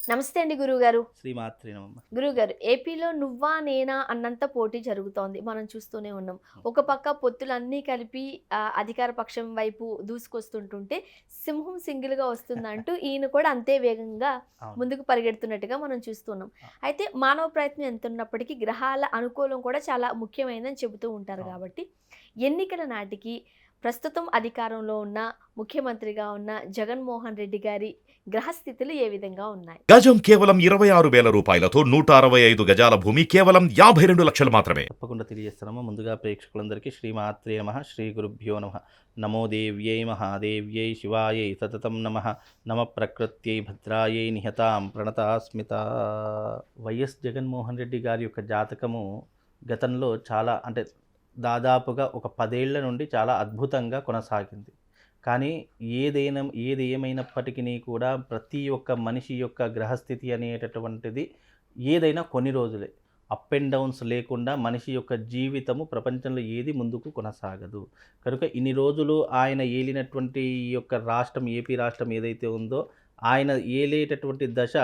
నమస్తే అండి గురువుగారు. శ్రీమాత్రే నమః. గురువుగారు, ఏపీలో నువ్వా నేనా అన్నంత పోటీ జరుగుతోంది. మనం చూస్తూనే ఉన్నాం. హ్మ్. ఒక పక్క పొత్తులన్నీ కలిపి అధికార పక్షం వైపు దూసుకొస్తుంటుంటే, సింహం సింగిల్‌గా వస్తుందంటూ ఈయన కూడా అంతే వేగంగా అవును. ముందుకు పరిగెడుతున్నట్టుగా మనం చూస్తున్నాం. ఆ! అయితే మానవ ప్రయత్నం ఎంతున్నప్పటికీ గ్రహాల అనుకూలం కూడా చాలా ముఖ్యమైనదని చెబుతూ ఉంటారు అవును. కాబట్టి, ఎన్నికల నాటికి ప్రస్తుతం అధికారంలో ఉన్న ముఖ్యమంత్రిగా ఉన్న జగన్మోహన్ రెడ్డి గారి గ్రహస్థితులు ఏ విధంగా ఉన్నాయి? గజం కేవలం 26,000 రూపాయలతో 165 గజాల భూమి కేవలం 52 లక్షలు మాత్రమే. తప్పకుండా తెలియజేస్తున్నాము. ముందుగా ప్రేక్షకులందరికీ శ్రీమాత్రే నమః, శ్రీ గురుభ్యో నమః. నమో దేవ్యై మహాదేవ్యై శివాయై సతతం నమః. నమ ప్రకృత్యై భద్రాయై నిహతాం ప్రణతాస్మిత. వైఎస్ జగన్మోహన్ రెడ్డి గారి యొక్క జాతకము గతంలో చాలా దాదాపుగా ఒక 10 ఏళ్ల నుండి చాలా అద్భుతంగా కొనసాగింది. కానీ ఏది ఏమైనప్పటికీ కూడా ప్రతి ఒక్క మనిషి యొక్క గ్రహస్థితి అనేటటువంటిది ఏదైనా కొన్ని రోజులే. అప్ అండ్ డౌన్స్ లేకుండా మనిషి యొక్క జీవితము ప్రపంచంలో ఏది ముందుకు కొనసాగదు. కనుక ఇన్ని రోజులు ఆయన ఏలినటువంటి ఈ యొక్క రాష్ట్రం, ఏపీ రాష్ట్రం ఏదైతే ఉందో, ఆయన ఏలేటటువంటి దశ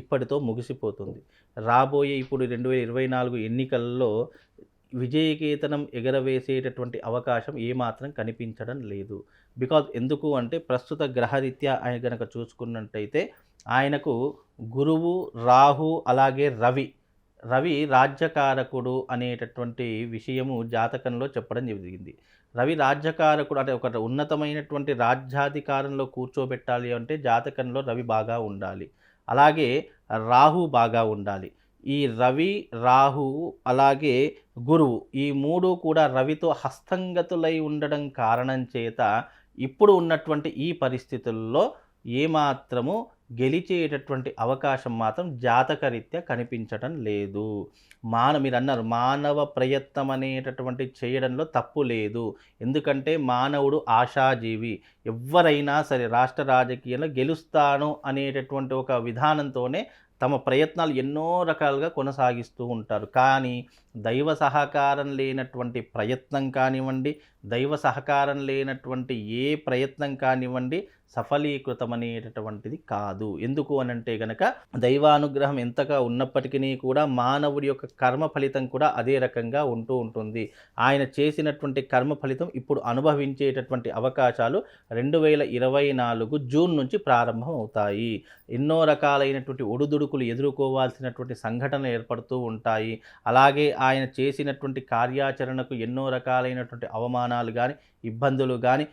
ఇప్పటితో ముగిసిపోతుంది. రాబోయే ఇప్పుడు 2024 ఎన్నికల్లో విజయకేతనం ఎగరవేసేటటువంటి అవకాశం ఏమాత్రం కనిపించడం లేదు. ఎందుకు అంటే ప్రస్తుత గ్రహరీత్యా ఆయన గనక చూసుకున్నట్టయితే ఆయనకు గురువు, రాహు అలాగే రవి రాజ్యకారకుడు అనేటటువంటి విషయము జాతకంలో చెప్పడం జరిగింది. రవి రాజ్యకారకుడు అంటే ఒక ఉన్నతమైనటువంటి రాజ్యాధికారంలో కూర్చోబెట్టాలి అంటే జాతకంలో రవి బాగా ఉండాలి. అలాగే రాహు బాగా ఉండాలి. ఈ రవి, రాహు అలాగే గురువు ఈ 3 కూడా రవితో హస్తంగతులై ఉండడం కారణం చేత ఇప్పుడు ఉన్నటువంటి ఈ పరిస్థితుల్లో ఏమాత్రము గెలిచేటటువంటి అవకాశం మాత్రం జాతకరీత్యా కనిపించటం లేదు. మీరన్నారు మానవ ప్రయత్నం అనేటటువంటి చేయడంలో తప్పు లేదు. ఎందుకంటే మానవుడు ఆశాజీవి. ఎవ్వరైనా సరే రాష్ట్ర రాజకీయంలో గెలుస్తాను అనేటటువంటి ఒక విధానంతోనే తమ ప్రయత్నాలు ఎన్నో రకాలుగా కొనసాగిస్తూ ఉంటారు. కానీ దైవ సహకారం లేనటువంటి ప్రయత్నం కానివ్వండి, దైవ సహకారం లేనటువంటి ఏ ప్రయత్నం కానివ్వండి సఫలీకృతం అనేటటువంటిది కాదు. ఎందుకు అనంటే గనక దైవానుగ్రహం ఎంతగా ఉన్నప్పటికీ కూడా మానవుడి యొక్క కర్మ ఫలితం కూడా అదే రకంగా ఉంటూ ఉంటుంది. ఆయన చేసినటువంటి కర్మ ఫలితం ఇప్పుడు అనుభవించేటటువంటి అవకాశాలు 2024 జూన్ నుంచి ప్రారంభం అవుతాయి. ఎన్నో రకాలైనటువంటి ఒడుదుడుకులు ఎదుర్కోవాల్సినటువంటి సంఘటనలు ఏర్పడుతూ ఉంటాయి. అలాగే ఆయన చేసినటువంటి కార్యాచరణకు ఎన్నో రకాలైనటువంటి అవమానాలు కానీ, ఇబ్బందులు కానీ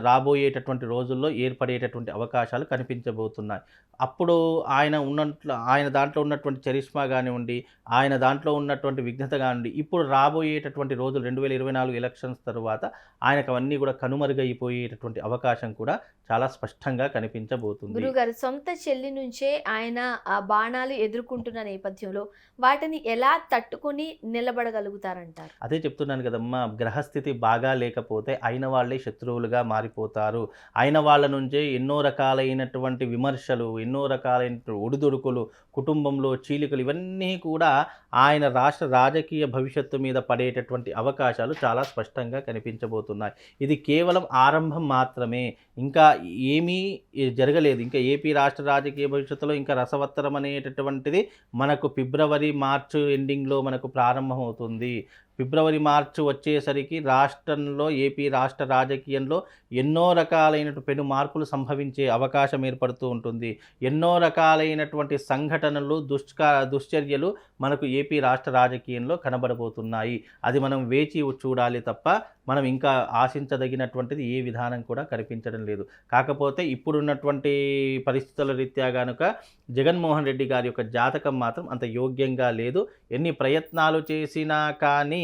రాబోయేటటువంటి రోజుల్లో ఏర్పడేటటువంటి అవకాశాలు కనిపించబోతున్నాయి. అప్పుడు ఆయన దాంట్లో ఉన్నటువంటి చరిష్మా కానివ్వండి, ఆయన దాంట్లో ఉన్నటువంటి విఘ్నత కానివ్వండి, ఇప్పుడు రాబోయేటటువంటి రోజులు 2024 ఎలక్షన్స్ తరువాత ఆయనకు అవన్నీ కూడా కనుమరుగైపోయేటటువంటి అవకాశం కూడా చాలా స్పష్టంగా కనిపించబోతుంది. గురుగారు, సొంత చెల్లి నుంచే ఆయన ఆ బాణాలు ఎదుర్కొంటున్న నేపథ్యంలో వాటిని ఎలా తట్టుకొని నిలబడగలుగుతారంటారు? అదే చెప్తున్నాను కదమ్మా, గ్రహస్థితి బాగా లేకపోతే అయిన వాళ్ళే శత్రువులుగా మారిపోతారు. అయిన వాళ్ళ నుంచే ఎన్నో రకాలైనటువంటి విమర్శలు, ఎన్నో రకాలైన ఒడిదుడుకులు, కుటుంబంలో చీలికలు ఇవన్నీ కూడా ఆయన రాష్ట్ర రాజకీయ భవిష్యత్తు మీద పడేటటువంటి అవకాశాలు చాలా స్పష్టంగా కనిపించబోతున్నాయి. ఇది కేవలం ఆరంభం మాత్రమే. ఇంకా ఏమీ జరగలేదు. ఇంకా ఏపీ రాష్ట్ర రాజకీయ భవిష్యత్తులో ఇంకా రసవత్తరం అనేటటువంటిది మనకు ఫిబ్రవరి, మార్చ్ ఎండింగ్‌లో మనకు ప్రారంభమవుతుంది. ఫిబ్రవరి, మార్చి వచ్చేసరికి రాష్ట్రంలో ఏపీ రాష్ట్ర రాజకీయంలో ఎన్నో రకాలైనటువంటి పెను మార్పులు సంభవించే అవకాశం ఏర్పడుతూ ఉంటుంది. ఎన్నో రకాలైనటువంటి సంఘటనలు, దుశ్చర్యలు మనకు ఏపీ రాష్ట్ర రాజకీయంలో కనబడబోతున్నాయి. అది మనం వేచి చూడాలి తప్ప మనం ఇంకా ఆశించదగినటువంటిది ఏ విధానం కూడా కనిపించడం లేదు. కాకపోతే ఇప్పుడున్నటువంటి పరిస్థితుల రీత్యా గనుక జగన్మోహన్ రెడ్డి గారి యొక్క జాతకం మాత్రం అంత యోగ్యంగా లేదు. ఎన్ని ప్రయత్నాలు చేసినా కానీ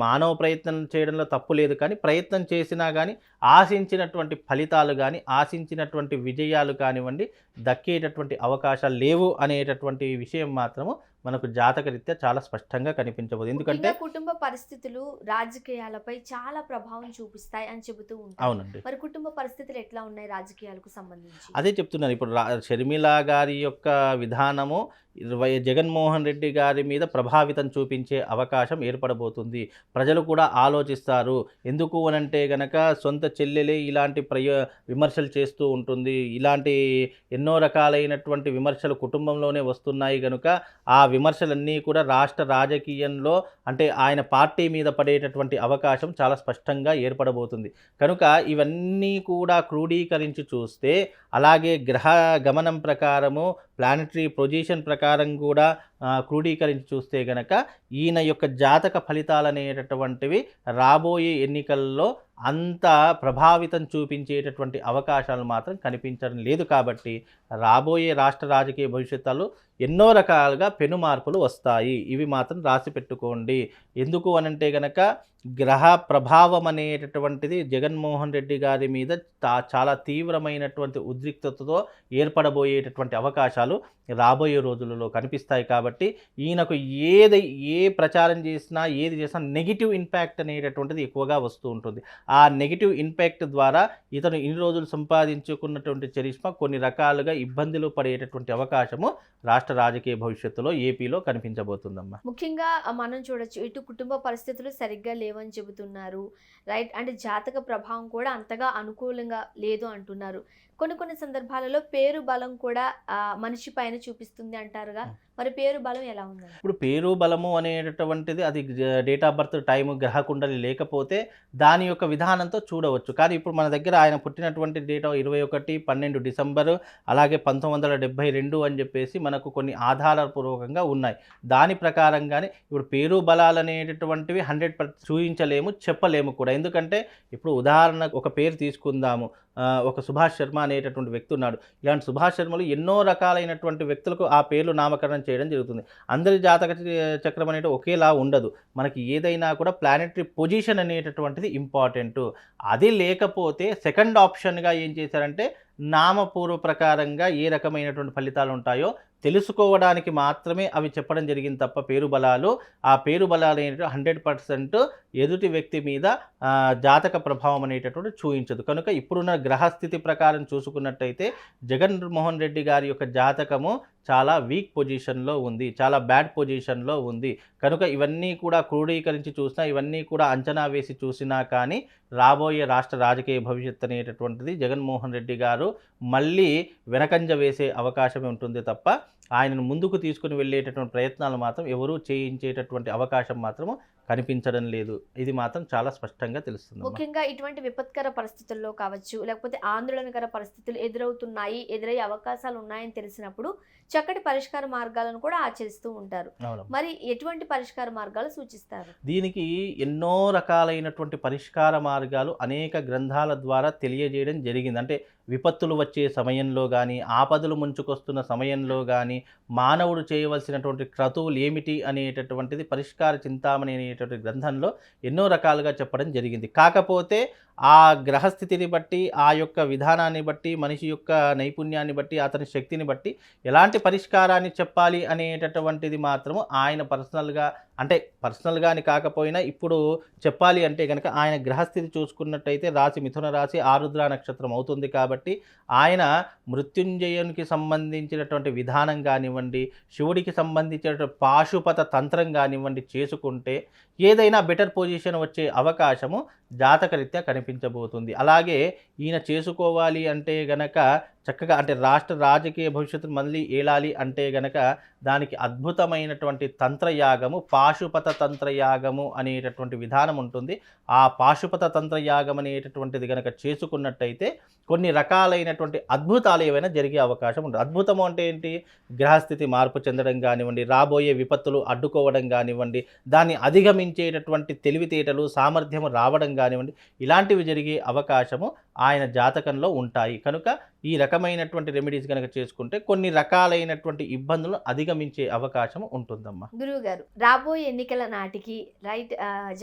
మానవ ప్రయత్నం చేయడంలో తప్పు లేదు, కానీ ప్రయత్నం చేసినా కానీ ఆశించినటువంటి ఫలితాలు కానీ, ఆశించినటువంటి విజయాలు కానివ్వండి దక్కేటటువంటి అవకాశాలు లేవు అనేటటువంటి విషయం మాత్రము మనకు జాతకరీత్యా చాలా స్పష్టంగా కనిపించబోతుంది. ఎందుకంటే ముఖ్యంగా కుటుంబ పరిస్థితులు రాజకీయాలపై చాలా ప్రభావం చూపిస్తాయి అని చెబుతూ ఉంటారు. అవునండి. మరి కుటుంబ పరిస్థితులు ఎట్లా ఉన్నాయి రాజకీయాలకు సంబంధించి? అదే చెప్తున్నాను. ఇప్పుడు షర్మిల గారి యొక్క విధానము జగన్మోహన్ రెడ్డి గారి మీద ప్రభావితం చూపించే అవకాశం ఏర్పడబోతుంది. ప్రజలు కూడా ఆలోచిస్తారు. ఎందుకు అనంటే గనక సొంత చెల్లెలే ఇలాంటి విమర్శలు చేస్తూ ఉంటుంది. ఇలాంటి ఎన్నో రకాలైనటువంటి విమర్శలు కుటుంబంలోనే వస్తున్నాయి గనుక ఆ విమర్శలన్నీ కూడా రాష్ట్ర రాజకీయంలో అంటే ఆయన పార్టీ మీద పడేటటువంటి అవకాశం చాలా స్పష్టంగా ఏర్పడబోతుంది. కనుక ఇవన్నీ కూడా క్రోడీకరించి చూస్తే అలాగే గ్రహ గమనం ప్రకారము ప్లానటరీ పొజిషన్ ప్రకారం కూడా క్రోడీకరించి చూస్తే గనక ఈయన యొక్క జాతక ఫలితాలనేటటువంటివి రాబోయే ఎన్నికల్లో అంత ప్రభావితం చూపించేటటువంటి అవకాశాలు మాత్రం కనిపించడం లేదు. కాబట్టి రాబోయే రాష్ట్ర రాజకీయ భవిష్యత్తులో ఎన్నో రకాలుగా పెను మార్పులు వస్తాయి. ఇవి మాత్రం రాసి పెట్టుకోండి. ఎందుకు అనంటే గనక గ్రహ ప్రభావం అనేటటువంటిది జగన్మోహన్ రెడ్డి గారి మీద చాలా తీవ్రమైనటువంటి ఉద్రిక్తతతో ఏర్పడబోయేటటువంటి అవకాశాలు రాబోయే రోజులలో కనిపిస్తాయి. కాబట్టి ఈయనకు ఏ ప్రచారం చేసినా ఏది చేసినా నెగిటివ్ ఇంపాక్ట్ అనేటటువంటిది ఎక్కువగా వస్తూ ఉంటుంది. ఆ నెగిటివ్ ఇంపాక్ట్ ద్వారా ఇతను ఇన్ని రోజులు సంపాదించుకున్నటువంటి చరిష్మా కొన్ని రకాలుగా ఇబ్బందులు పడేటటువంటి అవకాశము రాష్ట్ర రాజకీయ భవిష్యత్తులో ఏపీలో కనిపించబోతుందమ్మా. ముఖ్యంగా మనం చూడొచ్చు, ఇటు కుటుంబ పరిస్థితులు సరిగ్గా లేవని చెబుతున్నారు, రైట్. అంటే జాతక ప్రభావం కూడా అంతగా అనుకూలంగా లేదు అంటున్నారు. కొన్ని సందర్భాలలో పేరు బలం కూడా మనిషి పైన చూపిస్తుంది అంటారుగా, మరి పేరు బలం ఎలా ఉందండి? ఇప్పుడు పేరు బలము అనేటటువంటిది అది డేట్ ఆఫ్ బర్త్ టైము గ్రహకుండలి లేకపోతే దాని యొక్క విధానంతో చూడవచ్చు. కానీ ఇప్పుడు మన దగ్గర ఆయన పుట్టినటువంటి డేట్ 21/12 డిసెంబరు అలాగే 1972 అని చెప్పేసి మనకు కొన్ని ఆధారపూర్వకంగా ఉన్నాయి. దాని ప్రకారంగానే ఇప్పుడు పేరు బలాలు అనేటటువంటివి 100% చూపించలేము, చెప్పలేము కూడా. ఎందుకంటే ఇప్పుడు ఉదాహరణకు ఒక పేరు తీసుకుందాము. ఒక సుభాష్ శర్మ అనేటటువంటి వ్యక్తి ఉన్నాడు. ఇలాంటి సుభాష్ శర్మలు ఎన్నో రకాలైనటువంటి వ్యక్తులకు ఆ పేర్లు నామకరణం చేయడం జరుగుతుంది. అందరి జాతక చక్రం అనేది ఒకేలా ఉండదు. మనకి ఏదైనా కూడా ప్లానెటరీ పొజిషన్ అనేటటువంటిది ఇంపార్టెంట్. అది లేకపోతే సెకండ్ ఆప్షన్గా ఏం చేశారంటే నామపూర్వ ప్రకారంగా ఏ రకమైనటువంటి ఫలితాలు ఉంటాయో తెలుసుకోవడానికి మాత్రమే అవి చెప్పడం జరిగింది తప్ప పేరు బలాలు ఆ పేరు బలాలు అనేటువంటి 100% ఎదుటి వ్యక్తి మీద జాతక ప్రభావం అనేటటువంటి చూపించదు. కనుక ఇప్పుడున్న గ్రహస్థితి ప్రకారం చూసుకున్నట్టయితే జగన్మోహన్ రెడ్డి గారి యొక్క జాతకము చాలా వీక్ పొజిషన్లో ఉంది, చాలా బ్యాడ్ పొజిషన్లో ఉంది. కనుక ఇవన్నీ కూడా క్రోడీకరించి చూసినా, ఇవన్నీ కూడా అంచనా వేసి చూసినా కానీ రాబోయే రాష్ట్ర రాజకీయ భవిష్యత్తు అనేటటువంటిది జగన్మోహన్ రెడ్డి గారు మళ్ళీ వెనకంజ వేసే అవకాశమే ఉంటుంది తప్ప ఆయనను ముందుకు తీసుకుని వెళ్ళేటటువంటి ప్రయత్నాలు మాత్రం ఎవరూ చేయించేటటువంటి అవకాశం మాత్రము కనిపించడం లేదు. ఇది మాత్రం చాలా స్పష్టంగా తెలుస్తుంది. ముఖ్యంగా ఇటువంటి విపత్కర పరిస్థితుల్లో కావచ్చు, లేకపోతే ఆందోళనకర పరిస్థితులు ఎదురయ్యే అవకాశాలు ఉన్నాయని తెలిసినప్పుడు చక్కటి పరిష్కార మార్గాలను కూడా ఆచరిస్తూ ఉంటారు. మరి ఎటువంటి పరిష్కార మార్గాలు సూచిస్తారు? దీనికి ఎన్నో రకాలైనటువంటి పరిష్కార మార్గాలు అనేక గ్రంథాల ద్వారా తెలియజేయడం జరిగింది. అంటే విపత్తులు వచ్చే సమయంలో కానీ, ఆపదలు ముంచుకొస్తున్న సమయంలో కానీ మానవుడు చేయవలసినటువంటి క్రతువులు ఏమిటి అనేటటువంటిది పరిష్కార చింతామణి అనేటువంటి గ్రంథంలో ఎన్నో రకాలుగా చెప్పడం జరిగింది. కాకపోతే ఆ గ్రహస్థితిని బట్టి, ఆ యొక్క విధానాన్ని బట్టి, మనిషి యొక్క నైపుణ్యాన్ని బట్టి, అతని శక్తిని బట్టి ఎలాంటి పరిష్కారాన్ని చెప్పాలి అనేటటువంటిది మాత్రము ఆయన పర్సనల్గాని కాకపోయినా ఇప్పుడు చెప్పాలి అంటే కనుక ఆయన గ్రహస్థితి చూసుకున్నట్టయితే రాశి మిథున రాశి ఆరుద్ర నక్షత్రం అవుతుంది. కాబట్టి ఆయన మృత్యుంజయునికి సంబంధించినటువంటి విధానం కానివ్వండి, శివుడికి సంబంధించినటువంటి పాశుపత తంత్రం కానివ్వండి చేసుకుంటే ఏదైనా బెటర్ పొజిషన్ వచ్చే అవకాశము జాతకరీత్యా కనిపించబోతుంది. అలాగే ఈయన చేసుకోవాలి అంటే గనక చక్కగా అంటే రాష్ట్ర రాజకీయ భవిష్యత్తును మళ్ళీ ఏలాలి అంటే గనక దానికి అద్భుతమైనటువంటి తంత్రయాగము, పాశుపత తంత్రయాగము అనేటటువంటి విధానం ఉంటుంది. ఆ పాశుపత తంత్రయాగం అనేటటువంటిది గనక చేసుకున్నట్టయితే కొన్ని రకాలైనటువంటి అద్భుతాలు ఏవైనా జరిగే అవకాశం ఉంటుంది. అద్భుతము అంటే ఏంటి? గ్రహస్థితి మార్పు చెందడం కానివ్వండి, రాబోయే విపత్తులు అడ్డుకోవడం కానివ్వండి, దాన్ని అధిగమించేటటువంటి తెలివితేటలు సామర్థ్యము రావడం కానివ్వండి, ఇలాంటివి జరిగే అవకాశము ఆయన జాతకంలో ఉంటాయి. కనుక ఈ రకమైనటువంటి రెమెడీస్ కనుక చేసుకుంటే కొన్ని రకాలైనటువంటి ఇబ్బందులు అధిగమించే అవకాశం ఉంటుందమ్మా. గురువు గారు, రాబోయే ఎన్నికల నాటికి రైట్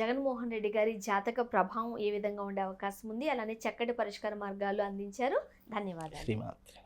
జగన్మోహన్ రెడ్డి గారి జాతక ప్రభావం ఏ విధంగా ఉండే అవకాశం ఉంది, అలానే చక్కటి పరిష్కార మార్గాలు అందించారు. ధన్యవాదాలు. శ్రీమాత్రే.